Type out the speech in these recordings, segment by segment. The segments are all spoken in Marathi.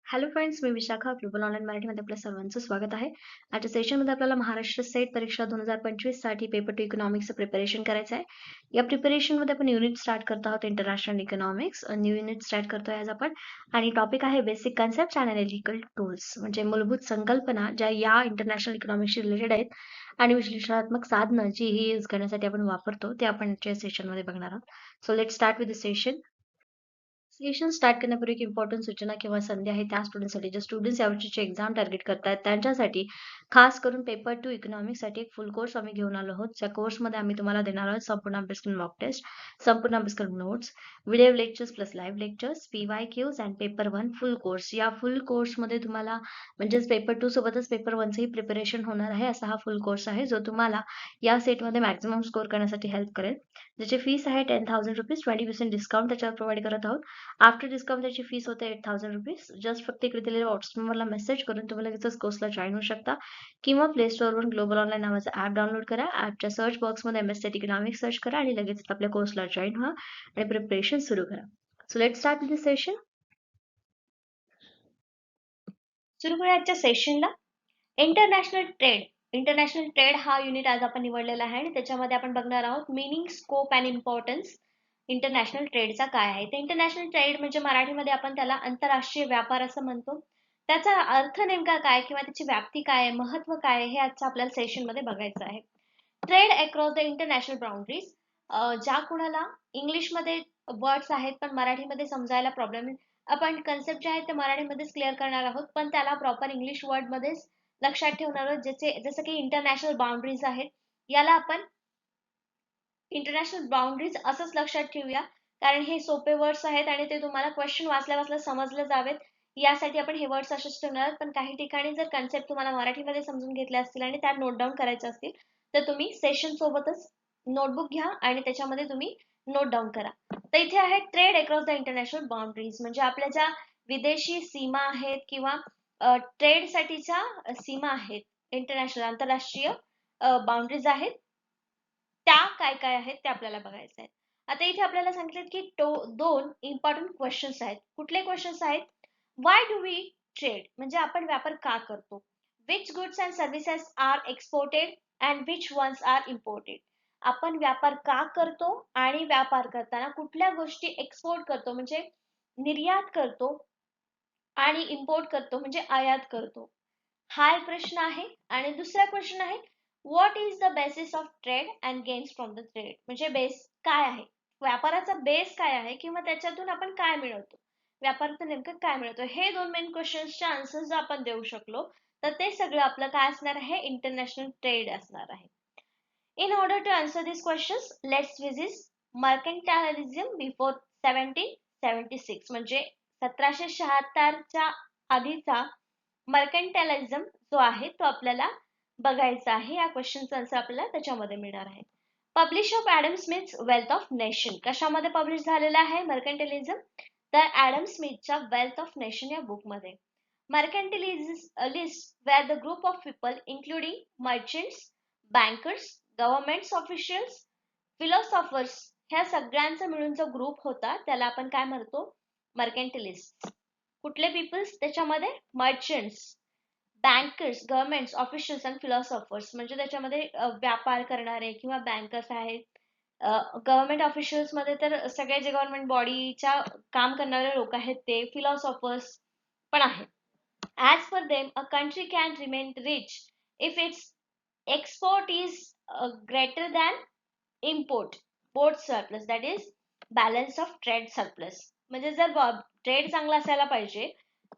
हॅलो फ्रेंड्स, मी विशाखा. ग्लोबल ऑनलाईन मराठीमध्ये आपल्या सर्वांचं स्वागत आहे. आजच्या सेशनमध्ये आपल्याला महाराष्ट्र सेट परीक्षा 2025 साठी पेपर टू इकॉनॉमिक्सचं प्रिपरेशन करायचं आहे. या प्रिपरेशनमध्ये आपण युनिट स्टार्ट करत आहोत international economics. New unit start करतोय आज आपण आणि टॉपिक आहे basic concept and analytical tools, म्हणजे मूलभूत संकल्पना ज्या या इंटरनॅशनल इकॉनॉमिक्सशी रिलेटेड आहेत आणि विश्लेषणात्मक साधनं जी ही यूज करण्यासाठी आपण वापरतो ते आपण आजच्या सेशनमध्ये बघणार आहोत. So let start with the session. Session start करण्यापूर्वी एक इम्पॉर्टंट सूचना किंवा संधी आहे त्या स्टुडंटसाठी जे स्टुडंट्स यावर्षीची एक्झाम टार्गेट करतायत त्यांच्यासाठी खास करून पेपर टू इकॉनॉमिक्ससाठी एक फुल कोर्स आम्ही घेऊन आलो आहोत. त्या कोर्समध्ये आम्ही तुम्हाला देणार आहोत संपूर्ण अभ्यासक्रम मॉक टेस्ट, संपूर्ण अभ्यासक्रम notes, video lectures plus live lectures, PYQs and paper 1 full course. या फुल कोर्समध्ये तुम्हाला म्हणजेच पेपर 2 सोबतच पेपर 1चंही प्रिपरेशन होणार आहे. असा हा फुल कोर्स आहे जो तुम्हाला या सेटमध्ये मॅक्सिमम स्कोर करण्यासाठी हेल्प करेल. ज्याची फीस आहे 10,000 रुपीज, 20% डिस्काउंट त्याच्यावर प्रोव्हाइड करत आहोत. आफ्टर डिस्काउंट त्याची फीस होते 8,000 रुपीज. जस्ट फक्त इकडे दिलेल्या व्हॉट्सअप नंबरला मेसेज करून तुम्ही लगेचच कोर्सला जॉईन होऊ शकता किंवा प्ले स्टोअरवरून ग्लोबल ऑनलाईन नावाचा ॲप डाउनलोड करा. ॲपच्या सर्च बॉक्समध्ये MS इकॉनॉमिक्स सर्च करा आणि लगेच आपल्या कोर्सला जॉईन व्हा आणि प्रिपरेशन सुरू करा. So let start with the session. सुरू करूया आजच्या सेशनला. इंटरनॅशनल ट्रेड हा युनिट आज आपण निवडलेला आहे आणि त्याच्यामध्ये आपण बघणार आहोत meaning, scope and importance international ट्रेडचा काय आहे. तर इंटरनॅशनल ट्रेड म्हणजे मराठीमध्ये आपण त्याला आंतरराष्ट्रीय व्यापार असं म्हणतो. त्याचा अर्थ नेमका काय किंवा त्याची व्याप्ती काय आहे, महत्व काय आहे, हे आजच्या आपल्याला सेशनमध्ये बघायचं आहे. Trade across the international boundaries, ज्या कुणाला इंग्लिशमध्ये वर्ड्स आहेत पण मराठीमध्ये समजायला प्रॉब्लेम, आपण कन्सेप्ट जे आहेत ते मराठीमध्येच क्लिअर करणार आहोत पण त्याला प्रॉपर इंग्लिश वर्ड मध्येच लक्षात ठेवणार आहोत. ज्याचे जसं की इंटरनॅशनल बाउंड्रीज आहेत, याला आपण इंटरनॅशनल बाउंड्रीज असंच लक्षात ठेवूया कारण हे सोपे वर्ड्स आहेत आणि ते तुम्हाला क्वेश्चन वाचल्या वाचल्या समजले जावेत यासाठी आपण हे वर्ड्स असेच ठेवणार आहोत. पण काही ठिकाणी जर कन्सेप्ट तुम्हाला मराठीमध्ये समजून घेतले असतील आणि त्यात नोट डाऊन करायचे असतील तर तुम्ही सेशन सोबतच नोटबुक घ्या आणि त्याच्यामध्ये तुम्ही नोट डाऊन करा. तर इथे आहे trade across the international boundaries, म्हणजे आपल्या ज्या विदेशी सीमा आहेत किंवा ट्रेड साठीच्या सीमा आहेत, इंटरनॅशनल आंतरराष्ट्रीय बाउंड्रीज आहेत, त्या काय काय आहेत ते आपल्याला बघायचं आहे. आता इथे आपल्याला सांगितलं की दोन इम्पॉर्टंट क्वेश्चन्स आहेत. कुठले क्वेश्चन्स आहेत? व्हाय डू वी ट्रेड, म्हणजे आपण व्यापार का करतो. Which goods and services are exported and which ones are imported. आपण व्यापार का करतो आणि व्यापार करताना कुठल्या गोष्टी एक्सपोर्ट करतो म्हणजे निर्यात करतो आणि इम्पोर्ट करतो म्हणजे आयात करतो. हा एक प्रश्न आहे. आणि दुसरा क्वेश्चन आहे what is the basis of trade and gains from the trade, म्हणजे बेस काय आहे, व्यापाराचा बेस काय आहे किंवा त्याच्यातून आपण काय मिळवतो, व्यापारातून नेमकं काय मिळवतो. हे दोन मेन क्वेश्चन्सचे आन्सर्स जर आपण देऊ शकलो तर ते सगळं आपलं काय असणार आहे, इंटरनॅशनल ट्रेड असणार आहे. In order to answer this questions let's visit mercantilism before 1776, म्हणजे 1776च्या आधीचा मर्कंटायलिझम जो आहे तो आपल्याला बघायचा आहे. या क्वेश्चनचा आन्सर आपल्याला त्याच्यामध्ये मिळणार आहे. Publish of Adam Smith wealth of nation, कशामध्ये पब्लिश झालेला आहे मर्कंटायलिझम, तर ॲडम स्मिथच्या वेल्थ ऑफ नेशन या बुकमध्ये. Mercantilists were the group of people including merchants, bankers, government officials, philosophers, ह्या सगळ्यांचा मिळून जो ग्रुप होता त्याला आपण काय म्हणतो, मर्कंटिलिस्ट. कुठले पीपल्स त्याच्यामध्ये, मर्चंट्स, बँकर्स, गव्हर्नमेंट ऑफिशियल्स आणि फिलॉसॉफर्स, म्हणजे त्याच्यामध्ये व्यापार करणारे किंवा बँकर्स आहेत. गव्हर्नमेंट ऑफिशियल्स मध्ये तर सगळे जे गव्हर्नमेंट बॉडीच्या काम करणारे लोक आहेत ते, फिलॉसॉफर्स पण आहेत. As per them, a country can remain rich if its export is greater than import. Both surplus, that is balance of trade surplus. म्हणजे जर ट्रेड चांगला असायला पाहिजे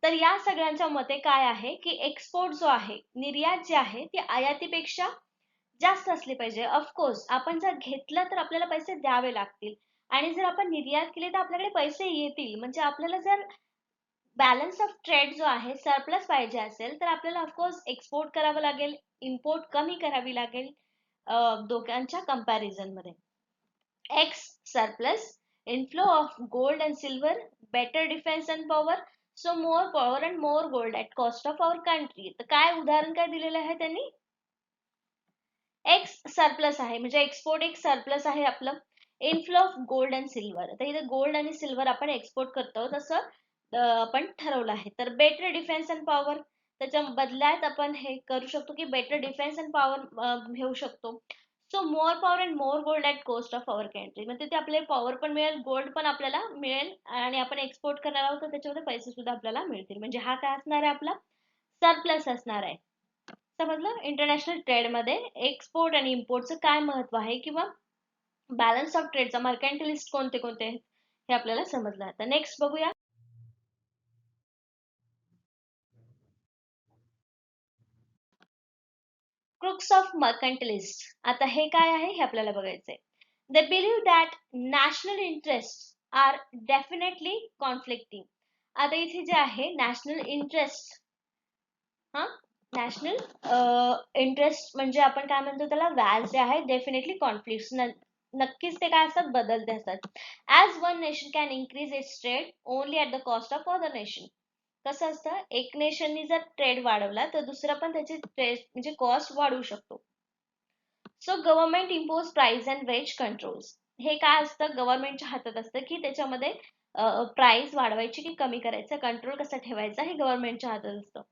तर या सगळ्यांच्या मते काय आहे की एक्सपोर्ट जो आहे, निर्यात जे आहे ती आयातीपेक्षा जास्त असली पाहिजे. ऑफकोर्स आपण जर घेतलं तर आपल्याला पैसे द्यावे लागतील आणि जर आपण निर्यात केली तर आपल्याकडे पैसे येतील. म्हणजे आपल्याला जर बॅलन्स ऑफ ट्रेड जो आहे, सरप्लस पाहिजे असेल तर आपल्याला ऑफकोर्स एक्सपोर्ट करावं लागेल, इम्पोर्ट कमी करावी लागेल दोघांच्या कंपॅरिझन मध्ये. Ex surplus, inflow of gold and silver, better defence and power, so more power and more gold at cost of our country. तर काय उदाहरण काय दिलेलं आहे त्यांनी, एक्स सरप्लस आहे म्हणजे एक्सपोर्ट एक सरप्लस आहे आपलं, inflow of gold and silver, तर इथे गोल्ड आणि सिल्वर आपण एक्सपोर्ट करतो, तसं आपण ठरवलं आहे. तर बेटर डिफेन्स अँड पॉवर, त्याच्या बदल्यात आपण हे करू शकतो की बेटर डिफेन्स अँड पॉवर घेऊ शकतो. So more power and more gold at cost of our country. म्हणजे तिथे आपल्याला पॉवर पण मिळेल, गोल्ड पण आपल्याला मिळेल आणि आपण एक्सपोर्ट करणार आहोत तर त्याच्यामध्ये पैसे सुद्धा आपल्याला मिळतील. म्हणजे हा काय असणार आहे, आपला सरप्लस असणार आहे. समजलं? इंटरनॅशनल ट्रेडमध्ये एक्सपोर्ट आणि इम्पोर्टचं काय महत्व आहे किंवा बॅलन्स ऑफ ट्रेडचा मर्कॅन्टिलिस्ट कोणते कोणते आहेत हे आपल्याला समजलं. आता नेक्स्ट बघूया. Crux of mercantilist. आता हे काय आहे हे आपल्याला बघायचंय. They believe that national interest are definitely conflicting. आता इथे जे आहे नॅशनल इंटरेस्ट, हा नॅशनल इंटरेस्ट म्हणजे आपण काय म्हणतो त्याला, व्याज जे आहे डेफिनेटली कॉन्फ्लिक्ट, नक्कीच ते काय असतात, बदलते असतात. As one nation can increase it's trade only at the cost of other nation. कसं असतं, एक नेशननी जर ट्रेड वाढवला तर दुसरा पण त्याची ट्रेड म्हणजे कॉस्ट वाढवू शकतो. So government impose price and wage controls. हे काय असतं, गव्हर्नमेंटच्या हातात असतं की त्याच्यामध्ये प्राइस वाढवायची की कमी करायचं, कंट्रोल कसा ठेवायचा हे गव्हर्नमेंटच्या हातात असतं.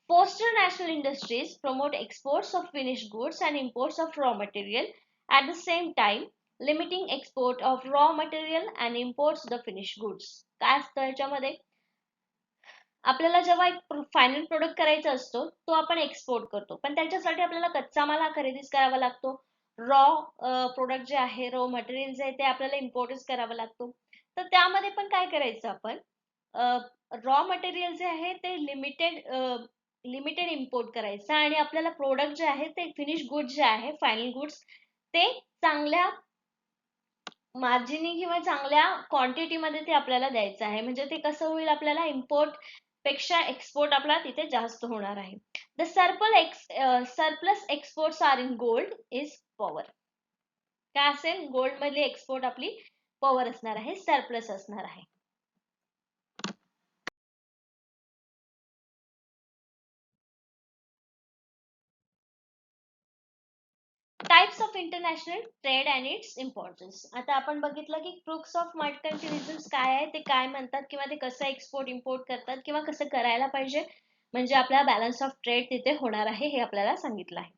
Foster national industries, promote exports of finished goods and imports of raw material, at the same time limiting export of raw material and imports the finished goods. काय असतं याच्यामध्ये, आपल्याला जेव्हा एक फायनल प्रोडक्ट करायचा असतो तो आपण एक्सपोर्ट करतो, पण त्याच्यासाठी आपल्याला कच्चा माल हा खरेदीच करावा लागतो. रॉ प्रोडक्ट जे आहे, रॉ मटेरियल जे आहे ते आपल्याला इम्पोर्टच करावं लागतो. तर त्यामध्ये पण काय करायचं आपण, रॉ मटेरियल जे आहे ते लिमिटेड इम्पोर्ट करायचं आणि आपल्याला प्रोडक्ट जे आहे ते फिनिश गुड्स जे आहे, फायनल गुड्स ते चांगल्या मार्जिनी किंवा चांगल्या क्वांटिटी मध्ये ते आपल्याला द्यायचं आहे. म्हणजे ते कसं होईल, आपल्याला इम्पोर्ट पेक्षा एक्सपोर्ट आपला तिथे जास्त होणार आहे. The surplus exports are in gold is power. काय असेल, गोल्ड मधली एक्सपोर्ट आपली पॉवर असणार आहे, सरप्लस असणार आहे. Types of international trade and its importance. आता आपण बघितलं की क्रुक्स ऑफ मर्कंटिलिझम काय आहे, ते काय म्हणतात किंवा ते कसं एक्सपोर्ट इम्पोर्ट करतात किंवा कसं करायला पाहिजे, म्हणजे आपला बॅलन्स ऑफ ट्रेड तिथे होणार आहे हे आपल्याला सांगितलं आहे.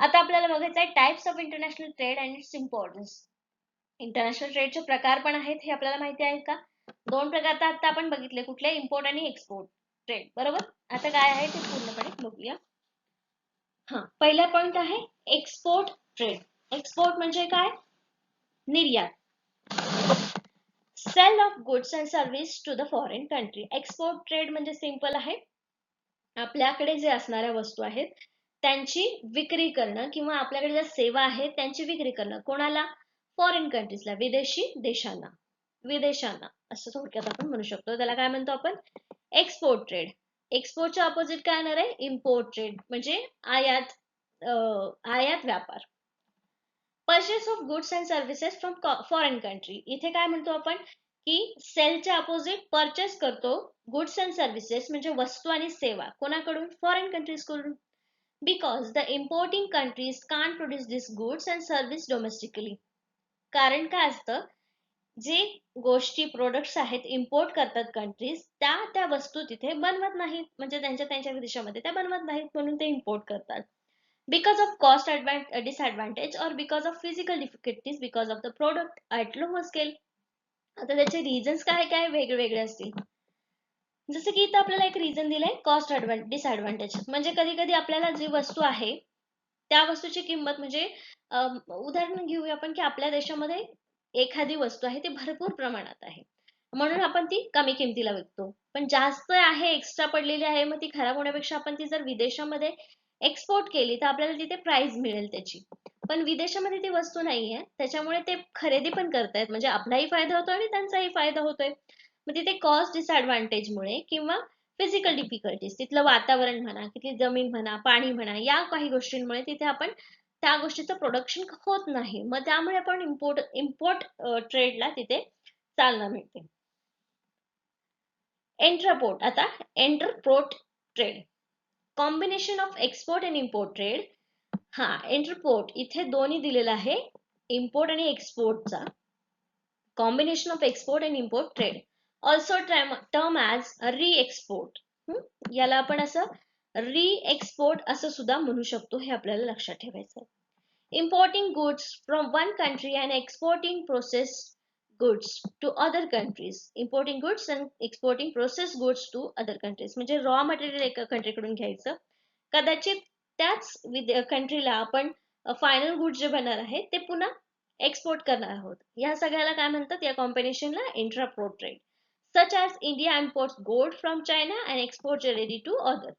आता आपल्याला बघायचं आहे types of international trade and its importance. International ट्रेडचे प्रकार पण आहेत हे आपल्याला माहिती आहे का. दोन प्रकार तर आता आपण बघितले, कुठले, इम्पोर्ट आणि एक्सपोर्ट ट्रेड, बरोबर. आता काय आहे ते पूर्णपणे बघूया. हा, पहिला पॉइंट आहे एक्सपोर्ट ट्रेड. एक्सपोर्ट म्हणजे काय, निर्यात. Sale of goods and service to the foreign country. Export trade म्हणजे सिंपल आहे, आपल्याकडे जे असणाऱ्या वस्तू आहेत त्यांची विक्री करणं किंवा आपल्याकडे ज्या सेवा आहेत त्यांची विक्री करणं, कोणाला, फॉरेन कंट्रीजला, विदेशी देशांना, विदेशांना असं थोडक्यात आपण म्हणू शकतो. त्याला काय म्हणतो आपण, एक्सपोर्ट ट्रेड. एक्सपोर्टच्या अपोजिट काय येणार आहे, इम्पोर्ट ट्रेड म्हणजे आयात आयात व्यापार. Purchase of goods and services from foreign country. इथे काय म्हणतो आपण की सेलच्या अपोजिट परचेस करतो गुड्स अँड सर्व्हिसेस म्हणजे वस्तू आणि सेवा, कोणाकडून, फॉरेन कंट्रीज कडून. Because the importing countries can't produce this goods and service domestically. कारण काय असतं, जे गोष्टी प्रोडक्ट्स आहेत इम्पोर्ट करतात कंट्रीज, त्या वस्तू तिथे बनवत नाहीत, म्हणजे त्यांच्या देशामध्ये त्या बनवत नाहीत, म्हणून ते इम्पोर्ट करतात. Because of cost disadvantage or because of physical difficulties because of the product at lower scale. आता त्याचे रिझन्स काय काय वेगवेगळे असतील. जसं की इथं आपल्याला एक रिझन दिलंय, कॉस्ट डिसएडव्हान्टेज. म्हणजे कधी कधी आपल्याला जी वस्तू आहे त्या वस्तूची किंमत म्हणजे उदाहरण घेऊया आपण की आपल्या देशामध्ये एखादी वस्तू आहे ती भरपूर प्रमाणात आहे म्हणून आपण ती कमी किमतीला विकतो, पण जास्त आहे, एक्स्ट्रा पडलेली आहे, मग ती खराब होण्यापेक्षा आपण ती जर विदेशामध्ये एक्सपोर्ट केली तर आपल्याला तिथे प्राइस मिळेल त्याची. पण विदेशामध्ये ती वस्तू नाहीये, त्याच्यामुळे ते खरेदी पण करतायत, म्हणजे आपलाही फायदा होतोय आणि त्यांचाही फायदा होतोय. मग तिथे कॉस्ट डिसएडव्हान्टेजमुळे किंवा फिजिकल डिफिकल्टीज, तिथलं वातावरण म्हणा, तिथली जमीन म्हणा, पाणी म्हणा, या काही गोष्टींमुळे तिथे आपण त्या गोष्टीचं प्रोडक्शन होत नाही, मग त्यामुळे आपण इम्पोर्ट ट्रेडला तिथे चालना मिळते. एंट्रपोर्ट. आता entrepot trade, combination of export and import trade. हा, एंटरपोर्ट इथे दोन्ही दिलेलं आहे, इम्पोर्ट आणि एक्सपोर्टचा, combination of export and import trade. Also term as re-export. याला आपण असं री-एक्सपोर्ट असं सुद्धा म्हणू शकतो, हे आपल्याला लक्षात ठेवायचं आहे. Importing goods from one country and exporting processed goods to other countries. Importing goods and exporting processed goods to other countries. म्हणजे रॉ मटेरियल एका कंट्रीकडून घ्यायचं, कदाचित त्याच कंट्रीला आपण फायनल गुड्स जे बनणार आहे ते पुन्हा एक्सपोर्ट करणार आहोत. या सगळ्याला काय म्हणतात, या कॉम्बिनेशनला entrepot trade. Such as India imports gold from China and export jewellery to other.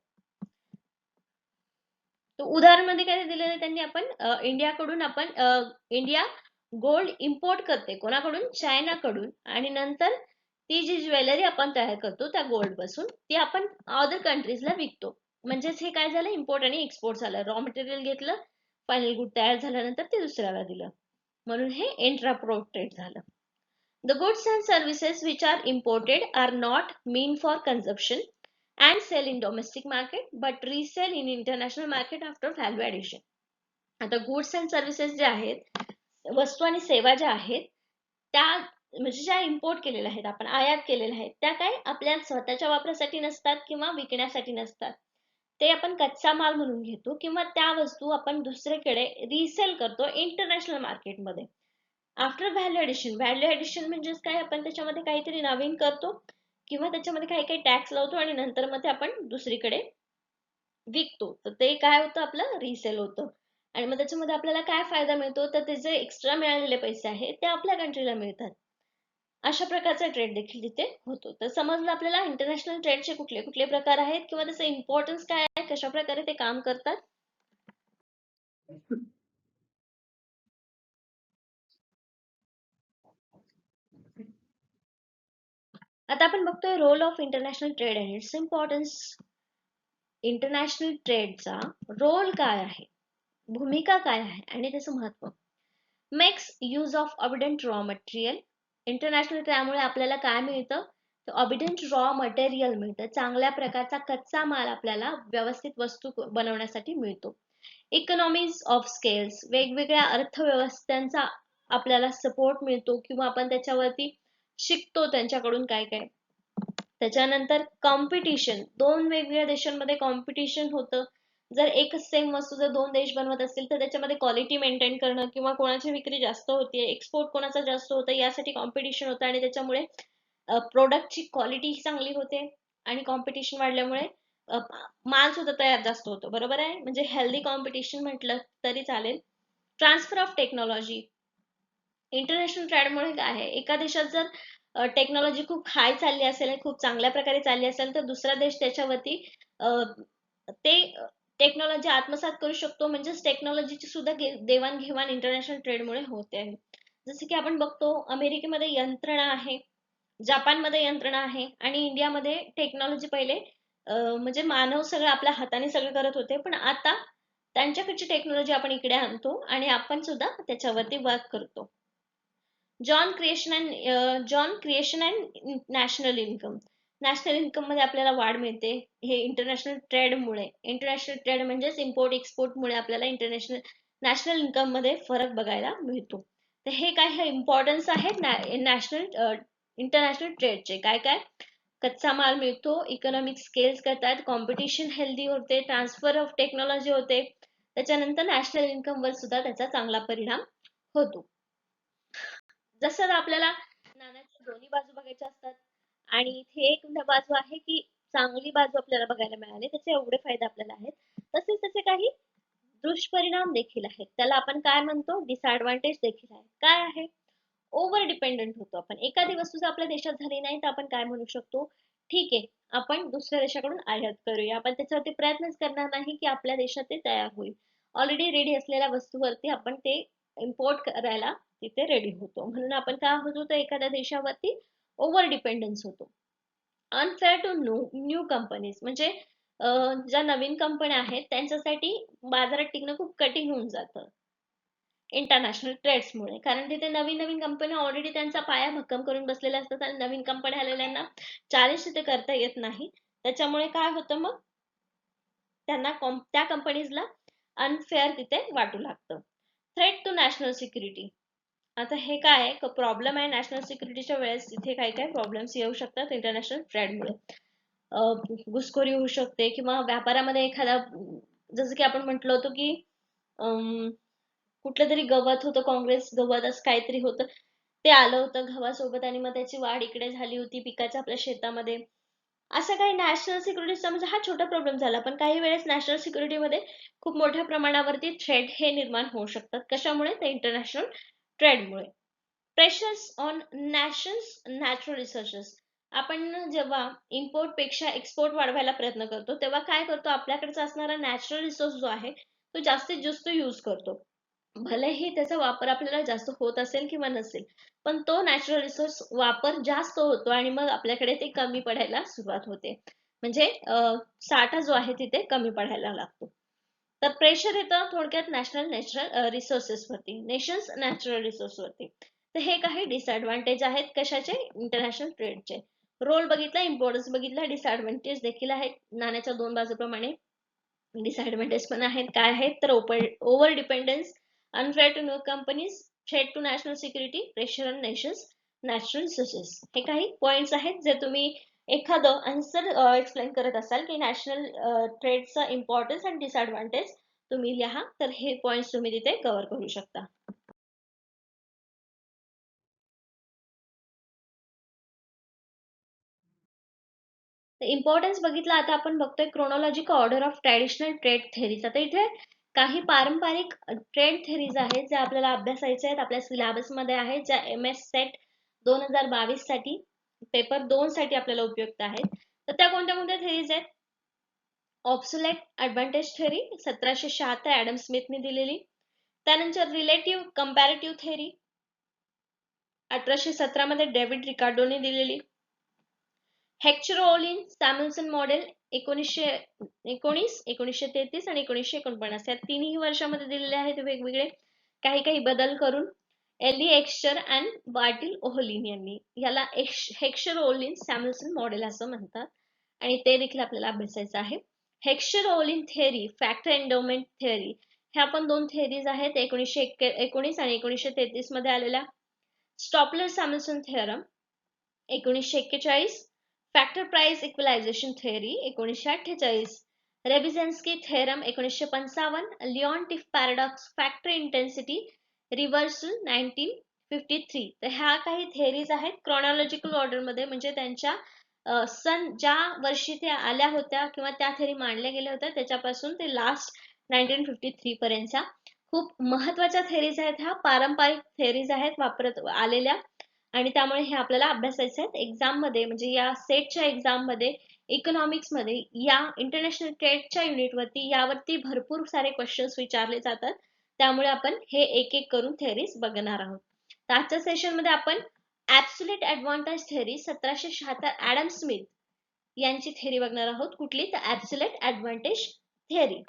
तो उदाहरण मध्ये काय दिलेलं त्यांनी, आपण इंडियाकडून आपण इंडिया गोल्ड इम्पोर्ट करते, कोणाकडून, चायनाकडून, आणि नंतर ती जी ज्वेलरी आपण तयार करतो त्या गोल्ड पासून ती आपण अदर कंट्रीजला विकतो. म्हणजेच हे काय झालं, इम्पोर्ट आणि एक्सपोर्ट झालं. रॉ मटेरियल घेतलं, फायनल गुड तयार झाल्यानंतर ते दुसऱ्याला दिलं, म्हणून हे इंट्राप्रोट ट्रेड झालं. The goods and services which are imported are not meant for consumption and sell in domestic market but resell in international market after value addition. आता गुड्स अँड सर्व्हिसेस जे आहेत, वस्तू आणि सेवा ज्या आहेत, त्या म्हणजे ज्या इम्पोर्ट केलेल्या आहेत, आपण आयात केलेल्या आहेत, त्या काय आपल्या स्वतःच्या वापरासाठी नसतात किंवा विकण्यासाठी नसतात. ते आपण कच्चा माल म्हणून घेतो किंवा त्या वस्तू आपण दुसरीकडे रिसेल करतो इंटरनॅशनल मार्केटमध्ये. After value addition, value addition म्हणजेच काय, आपण त्याच्यामध्ये काहीतरी नवीन करतो किंवा त्याच्यामध्ये काही काही टॅक्स लावतो आणि नंतर मग ते आपण दुसरीकडे विकतो, तर ते काय होतं, आपलं रिसेल होतं. आणि मग त्याच्यामध्ये आपल्याला काय फायदा मिळतो, तर ते जे एक्स्ट्रा मिळालेले पैसे आहेत ते आपल्या कंट्रीला मिळतात. अशा प्रकारचा ट्रेड देखील तिथे होतो. तर समजलं आपल्याला इंटरनॅशनल ट्रेडचे कुठले कुठले प्रकार आहेत किंवा त्याचं इम्पॉर्टन्स काय आहे, कशा प्रकारे ते काम करतात. आता आपण बघतोय role of international trade and its importance. International ट्रेडचा रोल काय आहे, भूमिका काय आहे आणि त्याचं महत्व. Makes use of abundant raw material. International त्यामुळे आपल्याला काय मिळतं, तर अबिडंट रॉ मटेरियल मिळतं, चांगल्या प्रकारचा कच्चा माल आपल्याला व्यवस्थित वस्तू बनवण्यासाठी मिळतो. इकॉनॉमीज ऑफ स्केल्स, वेगवेगळ्या अर्थव्यवस्थांचा आपल्याला सपोर्ट मिळतो किंवा आपण त्याच्यावरती शिकतो त्यांच्याकडून काय काय. त्याच्यानंतर कॉम्पिटिशन, दोन वेगवेगळ्या देशांमध्ये कॉम्पिटिशन होतं. जर एकच सेम वस्तू जर दोन देश बनवत असतील तर त्याच्यामध्ये क्वालिटी मेंटेन करणं किंवा कोणाची विक्री जास्त होते, एक्सपोर्ट कोणाचा जास्त होतं, यासाठी कॉम्पिटिशन होतं आणि त्याच्यामुळे प्रोडक्टची क्वालिटी चांगली होते आणि कॉम्पिटिशन वाढल्यामुळे माल सुद्धा तयार जास्त होतो. बरोबर आहे, म्हणजे हेल्दी कॉम्पिटिशन म्हटलं तरी चालेल. Transfer of technology. इंटरनॅशनल ट्रेडमुळे काय आहे, एका देशात जर टेक्नॉलॉजी खूप हाय चालली असेल, खूप चांगल्या प्रकारे चालली असेल, तर दुसरा देश त्याच्यावरती ते टेक्नॉलॉजी आत्मसात करू शकतो. म्हणजेच टेक्नॉलॉजीची सुद्धा देवाणघेवाण इंटरनॅशनल ट्रेडमुळे होते आहे. जसं की आपण बघतो, अमेरिकेमध्ये यंत्रणा आहे, जपानमध्ये यंत्रणा आहे आणि इंडियामध्ये टेक्नॉलॉजी पहिले म्हणजे मानव सगळं आपल्या हाताने सगळं करत होते, पण आता त्यांच्याकडची टेक्नॉलॉजी आपण इकडे आणतो आणि आपण सुद्धा त्याच्यावरती वर्क करतो. John creation and national income. National income मध्ये आपल्याला वाढ मिळते, हे इंटरनॅशनल ट्रेड मुळे. इंटरनॅशनल ट्रेड म्हणजेच इम्पोर्ट एक्सपोर्ट मुळे आपल्याला नॅशनल इन्कम मध्ये फरक बघायला मिळतो. तर हे काय, हे इम्पॉर्टन्स आहेत इंटरनॅशनल ट्रेडचे. काय काय, कच्चा माल मिळतो, इकॉनॉमिक स्केल्स करतात, कॉम्पिटिशन हेल्दी होते, ट्रान्सफर ऑफ टेक्नॉलॉजी होते, त्याच्यानंतर नॅशनल इन्कम वर सुद्धा त्याचा चांगला परिणाम होतो. जसं आपल्याला नाण्याच्या दोन्ही बाजू बघायच्या असतात आणि इथे एक बाजू आहे की चांगली बाजू आपल्याला बघायला मिळाली, त्याचे एवढे फायदे आपल्याला आहेत, तसेच त्याचे काही दुष्परिणाम देखील आहेत. त्याला आपण काय म्हणतो, डिसएडव्हान्टेज देखील आहे. काय आहे, ओव्हर डिपेंडंट होतो आपण. एखादी वस्तू जर आपल्या देशात झाली नाही तर आपण काय म्हणू शकतो, ठीक आहे, आपण दुसऱ्या देशाकडून आयात करूया, आपण त्याच्यावरती प्रयत्नच करणार नाही की आपल्या देशात ते तयार होईल. ऑलरेडी रेडी असलेल्या वस्तूवरती आपण ते इम्पोर्ट करायला तिथे रेडी होतो. म्हणून आपण काय होतो, तर एखाद्या देशावरती ओव्हर डिपेंडन्स होतो. अनफेअर टू न्यू कंपनीज, म्हणजे ज्या नवीन कंपन्या आहेत त्यांच्यासाठी बाजारात टिकणं खूप कठीण होऊन जातं इंटरनॅशनल ट्रेड्समुळे. कारण तिथे नवीन नवीन कंपन्या ऑलरेडी त्यांचा पाया भक्कम करून बसलेल्या असतात आणि नवीन कंपन्या आलेल्यांना चॅलेंज तिथे करता येत नाही. त्याच्यामुळे काय होतं, मग त्यांना त्या कंपनीजला अनफेअर तिथे वाटू लागतं. Threat to national security. आता हे काय प्रॉब्लेम आहे नॅशनल सिक्युरिटीच्या वेळेस, इथे काय काय प्रॉब्लेम्स येऊ शकतात इंटरनॅशनल ट्रेडमुळे. घुसखोरी होऊ शकते किंवा व्यापारामध्ये एखादा जसं की आपण म्हटलं होतं की कुठलं तरी गवत होतं, काँग्रेस गवत असं काहीतरी होतं, ते आलं होतं गव्हासोबत आणि मग त्याची वाढ इकडे झाली होती पिकाच्या आपल्या शेतामध्ये. असं काही नॅशनल सिक्युरिटीचा म्हणजे हा छोटा प्रॉब्लेम झाला, पण काही वेळेस नॅशनल सिक्युरिटीमध्ये खूप मोठ्या प्रमाणावरती थ्रेट हे निर्माण होऊ शकतात. कशामुळे? तर इंटरनॅशनल ट्रेडमुळे. Pressures on nations natural resources. आपण जेव्हा इम्पोर्ट पेक्षा एक्सपोर्ट वाढवायला प्रयत्न करतो, तेव्हा काय करतो, आपल्याकडचा असणारा नॅचरल रिसोर्स जो आहे तो जास्तीत जास्त यूज करतो. भलेही त्याचा वापर आपल्याला जास्त होत असेल किंवा नसेल, पण तो नॅचरल रिसोर्स वापर जास्त होतो आणि मग आपल्याकडे ते कमी पडायला सुरुवात होते. म्हणजे साठा जो आहे तिथे कमी पडायला लागतो. तर प्रेशर येतं थोडक्यात नॅशनल रिसोर्सेस वरती, नेशन्स नॅचरल रिसोर्स वरती. तर हे काही डिसएडव्हान्टेज आहेत कशाचे? इंटरनॅशनल ट्रेडचे. रोल बघितला, इम्पॉर्टन्स बघितला, डिसएडव्हान्टेज देखील आहेत. नाण्याच्या दोन बाजूप्रमाणे डिसएडव्हान्टेज पण आहेत. काय आहेत? तर over dependence, unfair to new companies, threat to national security, pressure on nations, natural resources. हे काही पॉइंट्स आहेत जे तुम्ही एखादं आन्सर एक्सप्लेन करत असाल की नॅशनल ट्रेडचा इम्पॉर्टन्स आणि डिसएडव्हान्टेज तुम्ही लिहा, तर हे पॉइंट्स तुम्ही तिथे कव्हर करू शकता. इम्पॉर्टन्स बघितला, आता आपण बघतोय chronological order of traditional trade theories. आता इथे काही पारंपरिक ट्रेड थेरीज आहेत ज्या आपल्याला अभ्यासायच्या आहेत, आपल्या सिलेबस मध्ये आहेत, ज्या MS सेट 2022 साठी पेपर 2 साठी आपल्याला उपयुक्त आहेत. तर त्या कोणत्या कोणत्या थेरीज आहेत? ऑब्सोलेट ऍडव्हान्टेज थेरी 1776 ऍडम स्मिथने दिलेली. त्यानंतर रिलेटिव्ह कंपॅरेटिव्ह थेरी 1817 मध्ये डेव्हिड रिकार्डोने दिलेली. हेक्चर सॅम्युएल्सन मॉडेल 1919, 1933 आणि 1949 या तिन्ही वर्षामध्ये दिलेले आहेत वेगवेगळे काही काही बदल करून. एली एक्स्चर अँड बार्टिल ओहलिन यांनी याला हेक्चर ओलिन सॅम्युएल्सन मॉडेल असं म्हणतात आणि ते देखील आपल्याला अभ्यासायचं आहे. Heckscher Ohlin theory, factor endowment theory, ह्या पण दोन थेअरीज आहेत 1919 आणि 1933 मध्ये आलेल्या. Stolper Samuelson theorem 1941, factor price equalisation theory 1948, Rybczynski theorem 1955, Leontief paradox, factor intensity reversal 1953. तर ह्या काही थेअरीज आहेत क्रोनॉलॉजिकल ऑर्डर मध्ये, म्हणजे त्यांच्या सन ज्या वर्षी त्या आल्या होत्या किंवा त्या थेअरी मांडल्या गेल्या होत्या त्याच्यापासून ते लास्ट 1953 पर्यंतच्या खूप महत्वाच्या थेअरीज आहेत. ह्या पारंपरिक थेअरीज आहेत वापरत आलेल्या आणि त्यामुळे हे आपल्याला अभ्यासायचे आहेत एक्झाम मध्ये, म्हणजे या सेटच्या एक्झाम मध्ये इकॉनॉमिक्स मध्ये या इंटरनॅशनल ट्रेडच्या युनिट वरती यावरती भरपूर सारे क्वेश्चन्स विचारले जातात. त्यामुळे आपण हे एक एक करून थेअरीज बघणार आहोत. तर आजच्या सेशन मध्ये आपण absolute advantage theory 1776 Adam Smith यांची थेअरी बघणार आहोत. कुठली? तर ऍब्सोल्यूट ऍडव्हान्टेज थेअरी.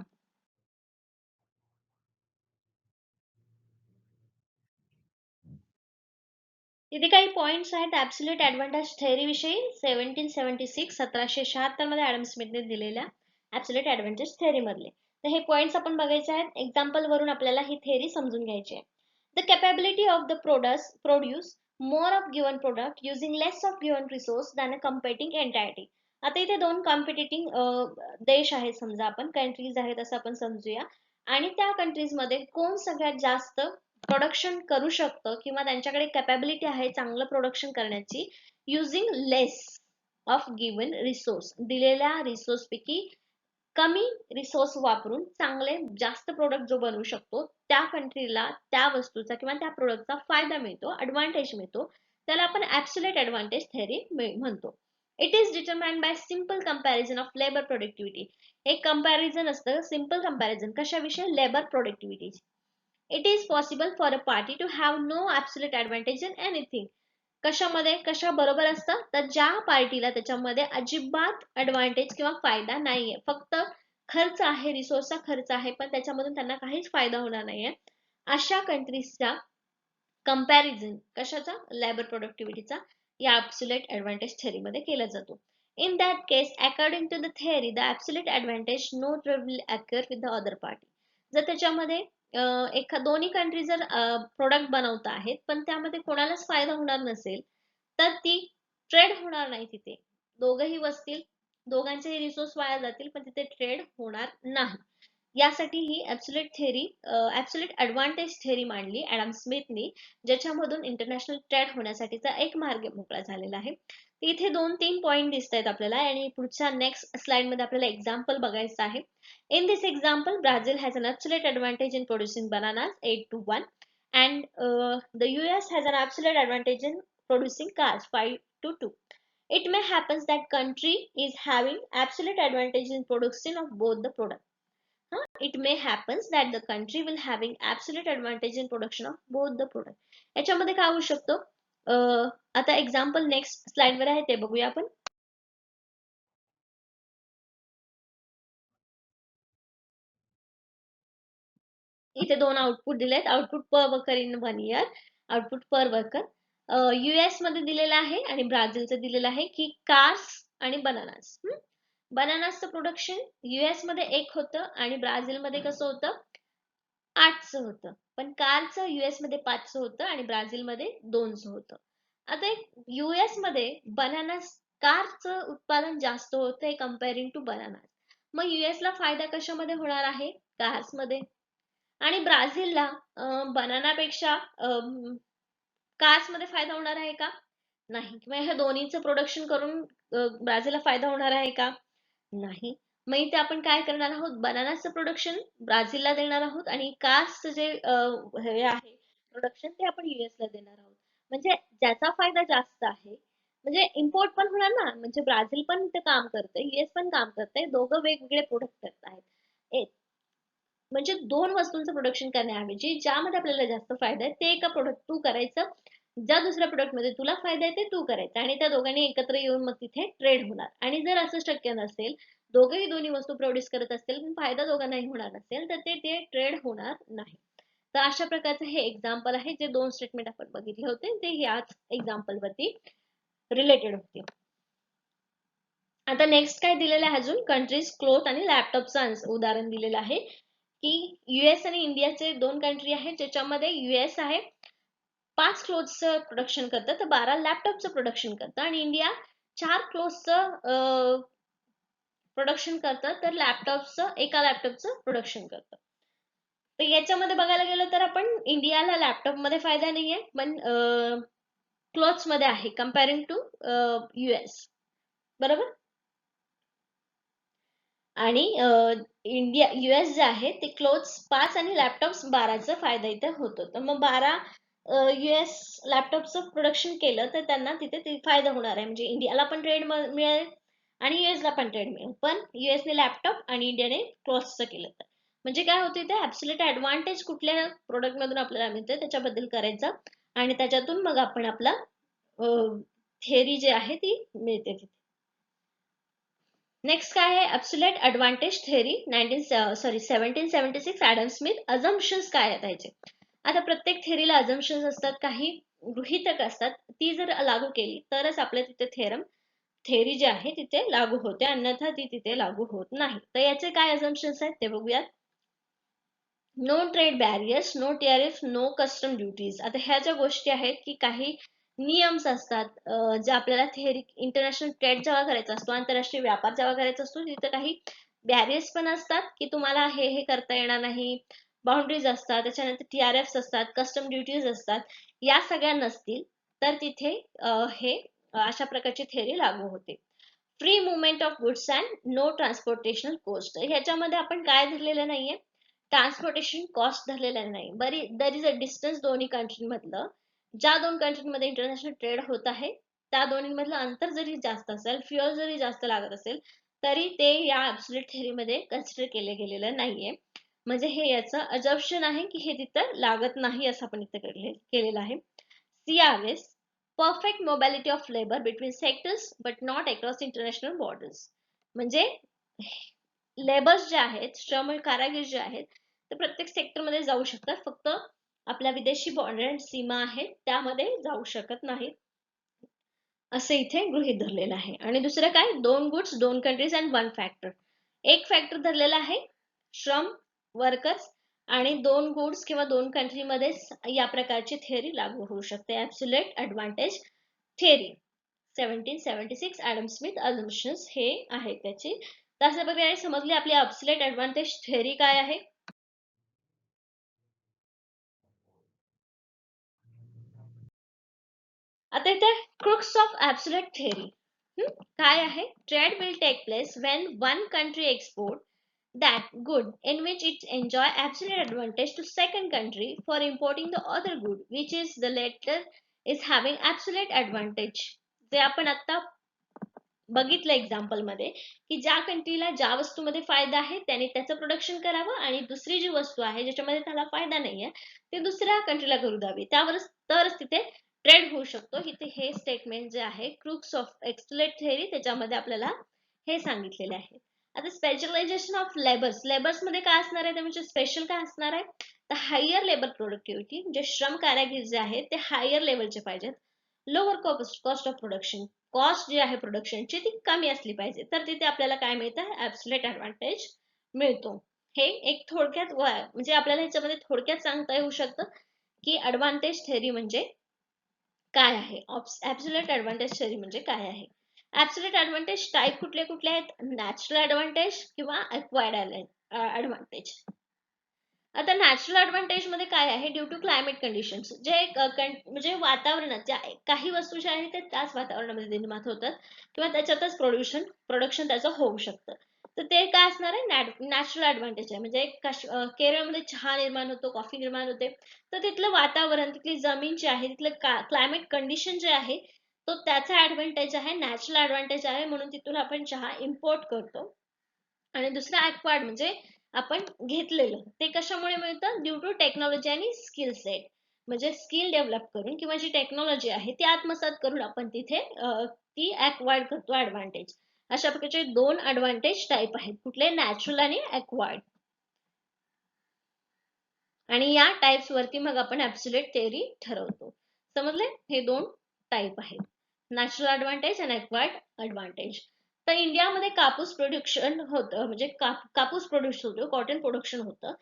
तिथे काही पॉइंट्स आहेत ऍब्सोल्यूट ऍडव्हान्टेज थेअरी विषयी 1776 मध्ये ऍडम स्मिथने दिलेल्या ऍब्सोल्यूट ऍडव्हान्टेज थेअरी मधले. तर हे पॉइंट्स आपण बघायचे आहेत. एक्झाम्पल वरून आपल्याला ही थेअरी समजून घ्यायची आहे. The capability of the produce more of given product using less of given resource than a competing entity. आता इथे दोन कॉम्पिटिटिंग देश आहेत, समजा आपण कंट्रीज आहेत असं आपण समजूया, आणि त्या कंट्रीज मध्ये कोण सगळ्यात जास्त प्रोडक्शन करू शकतं किंवा त्यांच्याकडे कॅपॅबिलिटी आहे चांगलं प्रोडक्शन करण्याची using less of given resource, दिलेल्या रिसोर्स पैकी कमी रिसोर्स वापरून चांगले जास्त प्रोडक्ट जो बनवू शकतो त्या कंट्रीला त्या वस्तूचा किंवा त्या प्रोडक्टचा फायदा मिळतो, ऍडव्हान्टेज मिळतो, त्याला आपण ऍब्सोल्यूट ऍडव्हान्टेज थेअरी म्हणतो. It is determined by simple comparison of labour productivity. एक कंपॅरिझन असतं, सिंपल कंपॅरिझन कशाविषयी? Labour productivity. It is possible for a party to have no absolute advantage in anything. कशामध्ये? कशा बरोबर असतं? तर ज्या पार्टीला त्याच्यामध्ये अजिबात ऍडव्हान्टेज किंवा फायदा नाहीये, फक्त खर्च आहे, रिसोर्सचा खर्च आहे, पण त्याच्यामधून त्यांना काहीच फायदा होणार नाहीये, अशा कंट्रीजचा कंपॅरिझन कशाचा? लेबर प्रोडक्टिव्हिटीचा या ऍब्सोल्यूट ऍडव्हान्टेज थेअरी मध्ये केला जातो. In that case, according to the theory, the absolute advantage no will occur with the other party. जर त्याच्यामध्ये दोन्ही कंट्री जर प्रोडक्ट बनवत आहेत पण त्यामध्ये कोणालाच फायदा होणार नसेल तर ती ट्रेड होणार नाही तिथे. दोघंही बसतील, दोघांचेही रिसोर्स वाया जातील पण तिथे ट्रेड होणार नाही. यासाठी ही absolute theory, absolute advantage theory मांडली ऍडम स्मिथनी, ज्याच्यामधून इंटरनॅशनल ट्रेड होण्यासाठीचा एक मार्ग मोकळा झालेला आहे. इथे 2-3 पॉइंट दिसत आहेत आपल्याला आणि पुढच्या नेक्स्ट स्लाइड मध्ये आपल्याला एक्झाम्पल बघायचं आहे. In this example, Brazil has an absolute advantage in producing bananas 8-1, and the US has an absolute advantage in producing cars 5-2. It may happen that country is having absolute advantage in production of both the product. It may happen that the country will having absolute advantage in production of both the product. याच्यामध्ये काय होऊ शकतो? आता एक्झाम्पल नेक्स्ट स्लाइड वर आहे ते बघूया आपण. इथे दोन आउटपुट दिलेत. Output per worker in 1 year, output per worker. US मध्ये दिलेलं आहे आणि ब्राझीलचं दिलेलं आहे की कार्स आणि बनानास. बनानासचं प्रोडक्शन US मध्ये 1 होतं आणि ब्राझील मध्ये कसं होतं? 8चं होतं. पण कारचं US मध्ये 5चं होतं आणि ब्राझील मध्ये 2चं होतं. आता US मध्ये बनानास कारचं उत्पादन जास्त होतंय कंपेअरिंग टू बनानास. मग US ला फायदा कशामध्ये होणार आहे? कार्स मध्ये. आणि ब्राझीलला बनानापेक्षा कार्स मध्ये फायदा होणार आहे का? नाही. किंवा ह्या दोन्हीचं प्रोडक्शन करून ब्राझीलला फायदा होणार आहे का? नाही. मग इथे आपण काय करणार आहोत? बनानाचं प्रोडक्शन ब्राझीलला देणार आहोत आणि कार्सचं जे हे आहे प्रोडक्शन ते आपण US ला देणार आहोत. म्हणजे ज्याचा फायदा जास्त आहे, म्हणजे इम्पोर्ट पण होणार ना, म्हणजे ब्राझील पण ते काम करते, US पण काम करते, दोघं वेगवेगळे प्रोडक्ट करत आहेत. म्हणजे 2 वस्तूंचं प्रोडक्शन करण्याऐवजी ज्यामध्ये आपल्याला जास्त फायदा आहे ते एका प्रोडक्ट तू करायचं, ज्या दुसऱ्या प्रोडक्ट मध्ये तुला फायदा आहे ते तू करायचं आणि त्या दोघांनी एकत्र येऊन मग तिथे ट्रेड होणार. आणि जर असं शक्य नसेल, दोघेही दोन्ही वस्तू प्रोड्यूस करत असतील पण फायदा दोघांनाही होणार नसेल तर ते ट्रेड होणार नाही. तर अशा प्रकारचं हे एक्झाम्पल आहे. जे 2 स्टेटमेंट आपण बघितले होते ते याच एक्झाम्पल वरती रिलेटेड होते. आता नेक्स्ट काय दिलेलं आहे? अजून कंट्रीज क्लोथ आणि लॅपटॉपचं उदाहरण दिलेलं आहे की US आणि इंडियाचे 2 कंट्री आहेत ज्याच्यामध्ये US आहे 5 क्लोथ्सचं प्रोडक्शन करतं तर 12 लॅपटॉपचं प्रोडक्शन करतं आणि इंडिया 4 क्लोथ्सचं प्रोडक्शन करतं तर एका लॅपटॉपचं प्रोडक्शन करतं. तर याच्यामध्ये बघायला गेलं तर आपण इंडियाला लॅपटॉप मध्ये फायदा नाहीये पण क्लोथ्स मध्ये आहे कंपेअरिंग टू US. बरोबर. आणि US जे आहे ते क्लोथ्स 5 आणि लॅपटॉप्स 12चा फायदा इथे होतो. तर मग 12 US लॅपटॉपचं प्रोडक्शन केलं तर त्यांना तिथे फायदा होणार आहे. म्हणजे इंडियाला पण ट्रेड मिळेल आणि US ला पण ट्रेड मिळेल. पण US ने लॅपटॉप आणि इंडियाने क्लोथ्सचं केलं तर म्हणजे काय होतं इथे? ऍब्सोल्यूट ऍडव्हान्टेज कुठल्या प्रोडक्ट मधून आपल्याला मिळतं त्याच्याबद्दल करायचं आणि त्याच्यातून मग आपण आपला थेअरी जी आहे ती मिळते. नेक्स्ट काय आहे? Absolute advantage theory 1776 Adam Smith. Assumptions काय आहेत त्याचे? आता प्रत्येक थेअरीला अझम्पशन्स असतात, काही गृहीतक असतात. ती जर लागू केली तरच आपल्या तिथे थेअरी जी आहे तिथे लागू होते, अन्यथा ती तिथे लागू होत नाही. तर याचे काय अझम्पशन्स आहेत ते बघूयात. No trade barriers, no tariff, no custom duties. आता ह्या ज्या गोष्टी आहेत की काही नियम्स असतात जे आपल्याला थेअरी इंटरनॅशनल ट्रेड जेव्हा करायचा असतो, आंतरराष्ट्रीय व्यापार जेव्हा करायचा असतो तिथे काही बॅरियर्स पण असतात की तुम्हाला हे करता येणार नाही, बाउंड्रीज असतात, त्याच्यानंतर TRFs असतात, कस्टम ड्युटीज असतात. या सगळ्या नसतील तर तिथे हे अशा प्रकारची थेअरी लागू होते. Free movement of goods and no transportation cost. ह्याच्यामध्ये आपण काय धरलेलं नाहीये? ट्रान्सपोर्टेशन कॉस्ट धरलेलं नाही. दर इज अ डिस्टन्स दोन्ही कंट्री मधलं. ज्या 2 कंट्रीमध्ये इंटरनॅशनल ट्रेड होत आहे त्या दोन्हीमधलं अंतर जरी जास्त असेल, फ्युअल जरी जास्त लागत असेल तरी ते या ऍब्सोल्यूट थेअरी मध्ये कन्सिडर केलं गेलेलं नाहीये. म्हणजे हे याचं अजम्पशन आहे की हे तिथं लागत नाही असं आपण इथं केलेलं आहे. CRS, perfect mobility of labour between sectors but not across international borders. म्हणजे लेबर्स जे आहेत, श्रम कारागीर जे आहेत ते प्रत्येक सेक्टर मध्ये जाऊ शकतात, फक्त आपल्या विदेशी बॉर्डर अँड सीमा आहेत त्यामध्ये जाऊ शकत नाहीत असं इथे गृहीत धरलेलं आहे. आणि दुसरं काय? 2 गुड्स 2 कंट्रीज अँड 1 फॅक्टर. एक फॅक्टर धरलेला आहे श्रम, वर्कर्स आणि 2 गुड्स किंवा 2 कंट्रीमध्येच या प्रकारची थिअरी लागू होऊ शकते. Absolute advantage theory 1776 Adam Smith assumptions हे आहे त्याची. तर अशा प्रकारे समजली आपली ॲब्सोल्यूट ॲडव्हान्टेज थिअरी काय आहे. आता इथे क्रुक्स ऑफ ॲब्सोल्यूट थिअरी काय आहे. Trade will take place when one country export that good in which it enjoy absolute advantage to second country for importing the other good which is the latter is having absolute advantage. जे आपण आता बघितलं एक्झाम्पल मध्ये की ज्या कंट्रीला ज्या वस्तूमध्ये फायदा आहे त्याने त्याचं प्रोडक्शन करावं आणि दुसरी जी वस्तू आहे ज्याच्यामध्ये त्याला फायदा नाहीये ते दुसऱ्या कंट्रीला करू द्यावी, त्यावरच तरच तिथे ट्रेड होऊ शकतो. इथे हे स्टेटमेंट जे आहे क्रुक्स ऑफ एक्सलेट थेअरी त्याच्यामध्ये आपल्याला हे सांगितलेले आहे. आता स्पेशलायझेशन ऑफ लेबर्स मध्ये काय असणार आहे, म्हणजे स्पेशल काय असणार आहे, तर हायर लेबर प्रोडक्टिव्हिटी, जे श्रम कारागीर जे आहेत ते हायर लेवलचे पाहिजेत. Lower cost of production, cost जी आहे प्रोडक्शनची ती कमी असली पाहिजे, तर तिथे आपल्याला काय मिळतं, ऍब्सोल्यूट ऍडव्हान्टेज मिळतो. हे एक थोडक्यात म्हणजे आपल्याला ह्याच्यामध्ये थोडक्यात सांगता येऊ शकतं की ऍडव्हान्टेज थेअरी म्हणजे काय आहे, ऍब्सोल्यूट ऍडव्हान्टेज थेअरी म्हणजे काय आहे. ऍब्सोल्यूट ऍडव्हान्टेज टाईप कुठले कुठले आहेत, नॅचरल ऍडव्हान्टेज किंवा अक्वायर्ड ऍडव्हान्टेज. आता नॅचरल ऍडव्हान्टेज मध्ये काय आहे, ड्यू टू क्लायमेट कंडिशन्स, जे म्हणजे वातावरणात काही वस्तू ज्या आहेत त्याच वातावरणामध्ये निर्माण होतात किंवा त्याच्यातच प्रोडक्शन त्याचं होऊ शकतं. तर ते काय असणार आहे, नॅचरल ऍडव्हान्टेज आहे. म्हणजे केरळमध्ये चहा निर्माण होतो, कॉफी निर्माण होते, तर तिथलं वातावरण, तिथली जमीन जी आहे, तिथलं क्लायमेट कंडिशन जे आहे तो त्याचा ऍडव्हान्टेज आहे, नॅचरल ऍडव्हान्टेज आहे, म्हणून तिथून आपण चहा इम्पोर्ट करतो. आणि दुसरं ऍक्वायर्ड म्हणजे आपण घेतलेलं, ते कशामुळे मिळतं, ड्यू टू टेक्नॉलॉजी आणि स्किल सेट, म्हणजे स्किल डेव्हलप करून किंवा जी टेक्नॉलॉजी आहे ती आत्मसात करून आपण तिथे ती ऍक्वायर्ड करतो ऍडव्हान्टेज. अशा प्रकारचे 2 ऍडव्हान्टेज टाईप आहेत, कुठले, नॅचरल आणि ऍक्वायर्ड. आणि या टाइप्स वरती मग आपण ऍब्सोल्यूट थिअरी ठरवतो. समजले, हे 2 टाईप आहेत, नॅचरल ऍडव्हान्टेज आणि ऍक्वायर्ड ऍडव्हान्टेज. तर इंडियामध्ये कापूस प्रोडक्शन होतं, म्हणजे कापूस प्रोड्यूस होतो, कॉटन प्रोडक्शन होतं,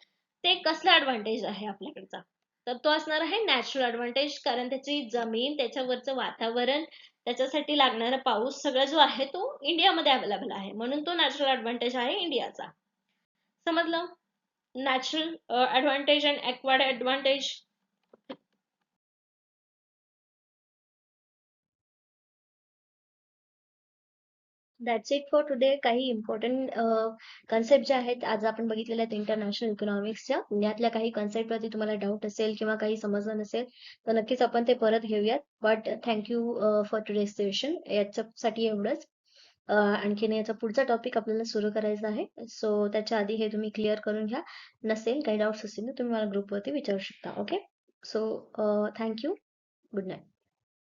ते कसला ऍडव्हान्टेज आहे आपल्याकडचा, तर तो असणार आहे नॅचरल ऍडव्हान्टेज, कारण त्याची जमीन, त्याच्यावरचं वातावरण, त्याच्यासाठी लागणारा पाऊस सगळं जो आहे तो इंडियामध्ये अवेलेबल आहे, म्हणून तो नॅचरल ऍडव्हान्टेज आहे इंडियाचा. समजलं, नॅचरल ऍडव्हान्टेज आणि acquired advantage. That's it for today. काही इम्पॉर्टंट कन्सेप्ट जे आहेत आज आपण बघितलेल्या आहेत इंटरनॅशनल इकॉनॉमिक्सच्या, यातल्या काही कन्सेप्ट वरती तुम्हाला डाऊट असेल किंवा काही समजलं नसेल तर नक्कीच आपण ते परत घेऊयात. But thank you for today session, याच्यासाठी एवढंच. आणखीन याचा पुढचा टॉपिक आपल्याला सुरू करायचा आहे, सो त्याच्या आधी हे तुम्ही क्लिअर करून घ्या. नसेल काही डाऊट्स असतील तर तुम्ही मला ग्रुपवरती विचारू शकता. Okay, so thank you, good night.